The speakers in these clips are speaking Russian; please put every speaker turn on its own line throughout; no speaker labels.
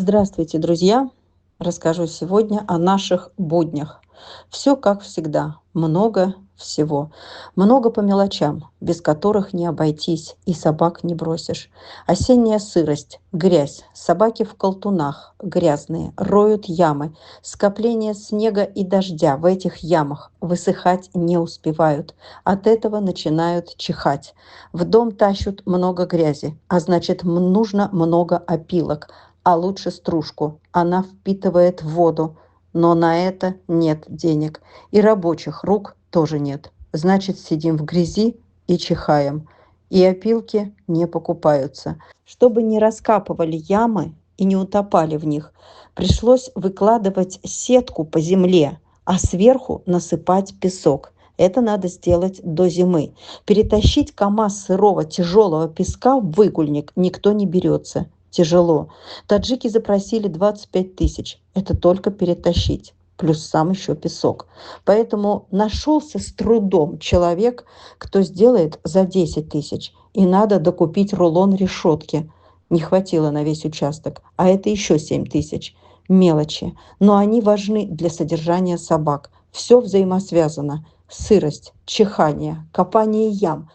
Здравствуйте, друзья! Расскажу сегодня о наших буднях. Все как всегда, много всего. Много по мелочам, без которых не обойтись, и собак не бросишь. Осенняя сырость, грязь, собаки в колтунах, грязные, роют ямы. Скопление снега и дождя в этих ямах высыхать не успевают. От этого начинают чихать. В дом тащут много грязи, а значит нужно много опилок, а лучше стружку. Она впитывает воду, но на это нет денег. И рабочих рук тоже нет. Значит, сидим в грязи и чихаем. И опилки не покупаются. Чтобы не раскапывали ямы и не утопали в них, пришлось выкладывать сетку по земле, а сверху насыпать песок. Это надо сделать до зимы. Перетащить КАМАЗ сырого тяжелого песка в выгульник никто не берется. Тяжело. Таджики запросили 25 тысяч. Это только перетащить. Плюс сам еще песок. Поэтому нашелся с трудом человек, кто сделает за 10 тысяч. И надо докупить рулон решетки. Не хватило на весь участок. А это еще 7 тысяч. Мелочи. Но они важны для содержания собак. Все взаимосвязано. Сырость, чихание, копание ям.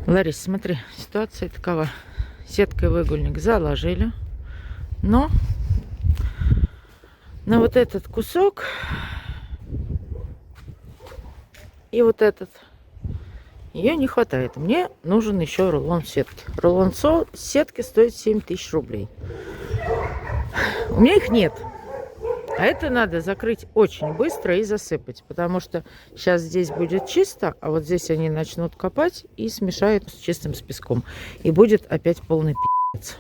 Ларис, смотри, ситуация такова. Сеткой выгульник заложили, но на вот этот кусок и вот этот ее не хватает. Мне нужен еще рулон сетки. Рулон сетки стоит 7 тысяч рублей. У меня их нет. А это надо закрыть очень быстро и засыпать, потому что сейчас здесь будет чисто, а вот здесь они начнут копать и смешают с чистым с песком. И будет опять полный пи***ц.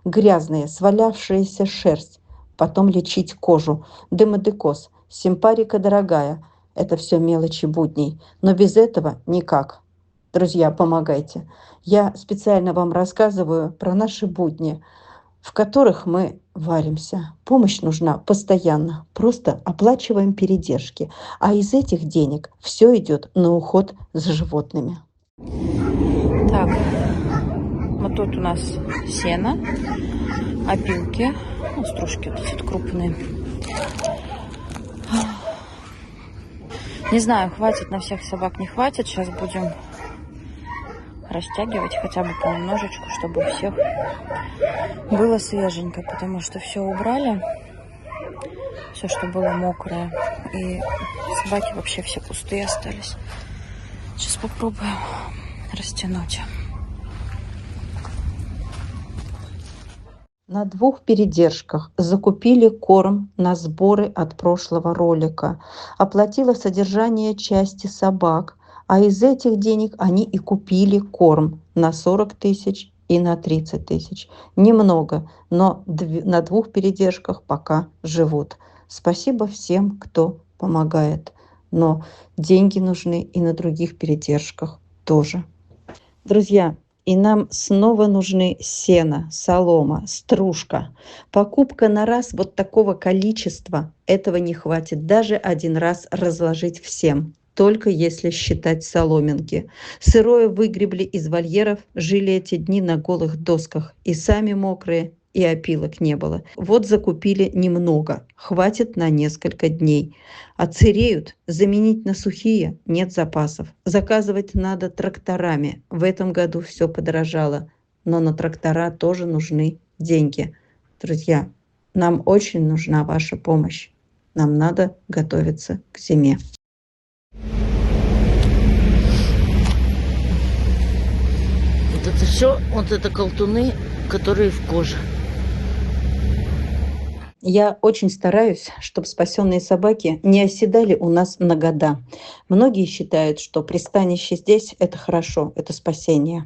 Грязные, свалявшаяся шерсть. Потом лечить кожу. Демодекоз, симпарика дорогая. Это все мелочи будней. Но без этого никак. Друзья, помогайте. Я специально вам рассказываю про наши будни, в которых мы варимся. Помощь нужна постоянно. Просто оплачиваем передержки. А из этих денег все идет на уход за животными.
Так, вот тут у нас сено, опилки, ну, стружки вот эти крупные. Не знаю, хватит на всех собак, не хватит. Сейчас будем растягивать хотя бы понемножечку, чтобы у всех было свеженько, потому что все убрали, все, что было мокрое, и собаки вообще все пустые остались. Сейчас попробуем растянуть.
На 2 передержках закупили корм на сборы от прошлого ролика. Оплатила содержание части собак, а из этих денег они и купили корм на 40 тысяч и на 30 тысяч. Немного, но на 2 передержках пока живут. Спасибо всем, кто помогает. Но деньги нужны и на других передержках тоже. Друзья, и нам снова нужны сено, солома, стружка. Покупка на раз вот такого количества, этого не хватит. Даже один раз разложить всем, только если считать соломинки. Сырое выгребли из вольеров, жили эти дни на голых досках. И сами мокрые, и опилок не было. Вот закупили немного, хватит на несколько дней. Отсыреют, заменить на сухие нет запасов. Заказывать надо тракторами. В этом году все подорожало, но на трактора тоже нужны деньги. Друзья, нам очень нужна ваша помощь. Нам надо готовиться к зиме.
Вот это все, вот это колтуны, которые в коже.
Я очень стараюсь, чтобы спасенные собаки не оседали у нас на года. Многие считают, что пристанище здесь – это хорошо, это спасение.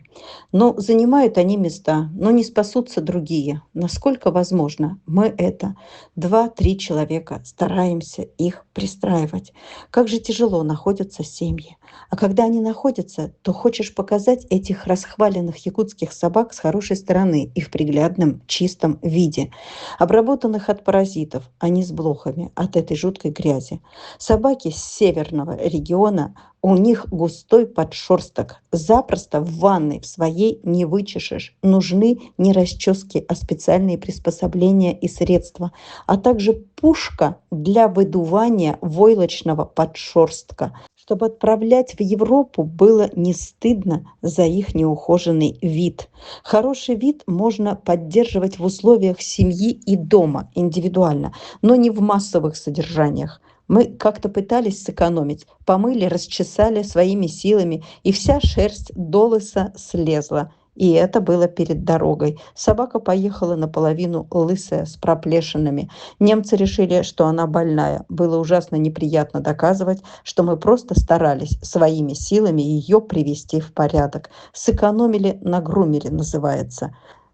Но занимают они места, но не спасутся другие. Насколько возможно, мы это 2-3 человека стараемся их пристраивать. Как же тяжело находятся семьи. А когда они находятся, то хочешь показать этих расхваленных якутских собак с хорошей стороны и в приглядном, чистом виде, обработанных от паразитов, а не с блохами от этой жуткой грязи. Собаки с северного региона У них густой подшерсток. Запросто в ванной в своей не вычешешь. Нужны не расчески, а специальные приспособления и средства, а также пушка для выдувания войлочного подшерстка, чтобы отправлять в Европу было не стыдно за их неухоженный вид. Хороший вид можно поддерживать в условиях семьи и дома индивидуально, но не в массовых содержаниях. Мы как-то пытались сэкономить, помыли, расчесали своими силами, и вся шерсть до лыса слезла. И это было перед дорогой. Собака поехала наполовину лысая, с проплешинами. Немцы решили, что она больная. Было ужасно неприятно доказывать, что мы просто старались своими силами ее привести в порядок. Сэкономили на грумере, называется.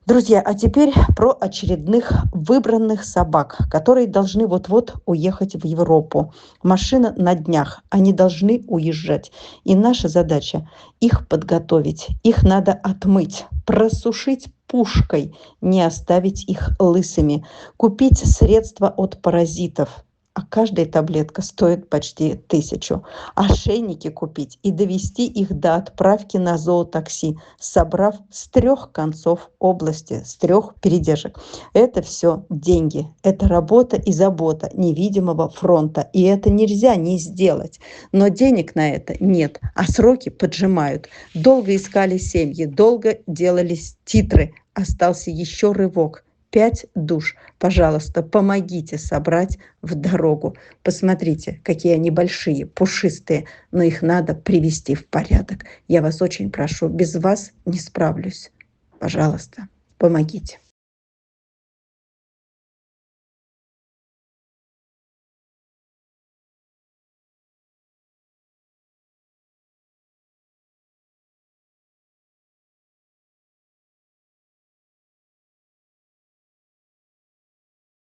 Друзья, а теперь про очередных выбранных собак, которые должны вот-вот уехать в Европу. Машина на днях, они должны уезжать. И наша задача их подготовить, их надо отмыть, просушить пушкой, не оставить их лысыми, купить средства от паразитов. А каждая таблетка стоит почти 1000. Ошейники купить и довести их до отправки на зоотакси, собрав с 3 концов области, с 3 передержек. Это все деньги, это работа и забота невидимого фронта. И это нельзя не сделать. Но денег на это нет, а сроки поджимают. Долго искали семьи, долго делались титры. Остался еще рывок. 5 душ. Пожалуйста, помогите собрать в дорогу. Посмотрите, какие они большие, пушистые, но их надо привести в порядок. Я вас очень прошу, без вас не справлюсь. Пожалуйста, помогите.